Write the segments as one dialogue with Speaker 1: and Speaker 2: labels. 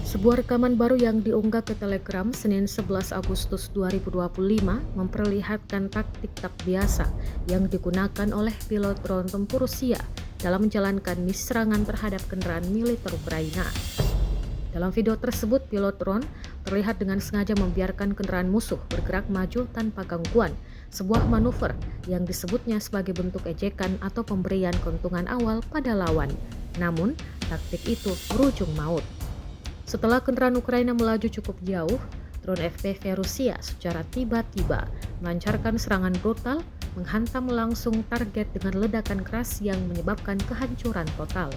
Speaker 1: Sebuah rekaman baru yang diunggah ke Telegram Senin 11 Agustus 2025 memperlihatkan taktik tak biasa yang digunakan oleh pilot drone tempur Rusia dalam menjalankan misi serangan terhadap kendaraan militer Ukraina. Dalam video tersebut, pilot drone terlihat dengan sengaja membiarkan kendaraan musuh bergerak maju tanpa gangguan, sebuah manuver yang disebutnya sebagai bentuk ejekan atau pemberian keuntungan awal pada lawan. Namun, taktik itu berujung maut. Setelah kendaraan Ukraina melaju cukup jauh, drone FPV Rusia secara tiba-tiba melancarkan serangan brutal, menghantam langsung target dengan ledakan keras yang menyebabkan kehancuran total.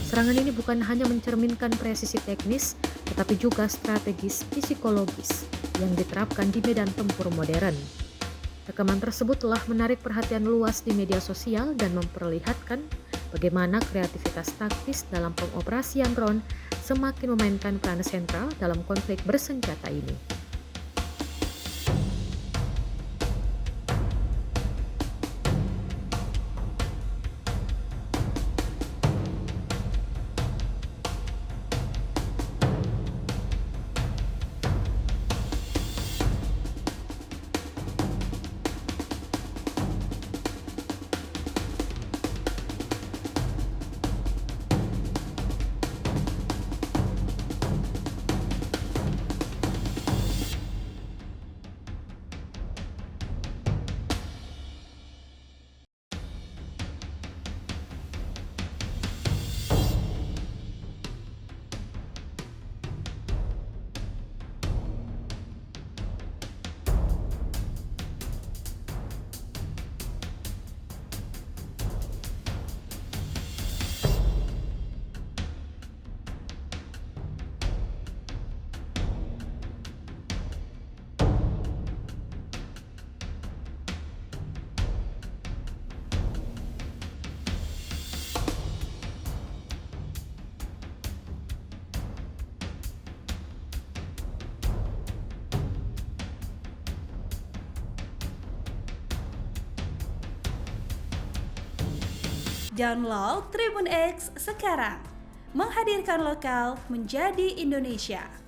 Speaker 1: Serangan ini bukan hanya mencerminkan presisi teknis, tetapi juga strategis psikologis yang diterapkan di medan tempur modern. Rekaman tersebut telah menarik perhatian luas di media sosial dan memperlihatkan bagaimana kreativitas taktis dalam pengoperasian drone semakin memainkan peran sentral dalam konflik bersenjata ini.
Speaker 2: Download Tribun X sekarang, menghadirkan lokal menjadi Indonesia.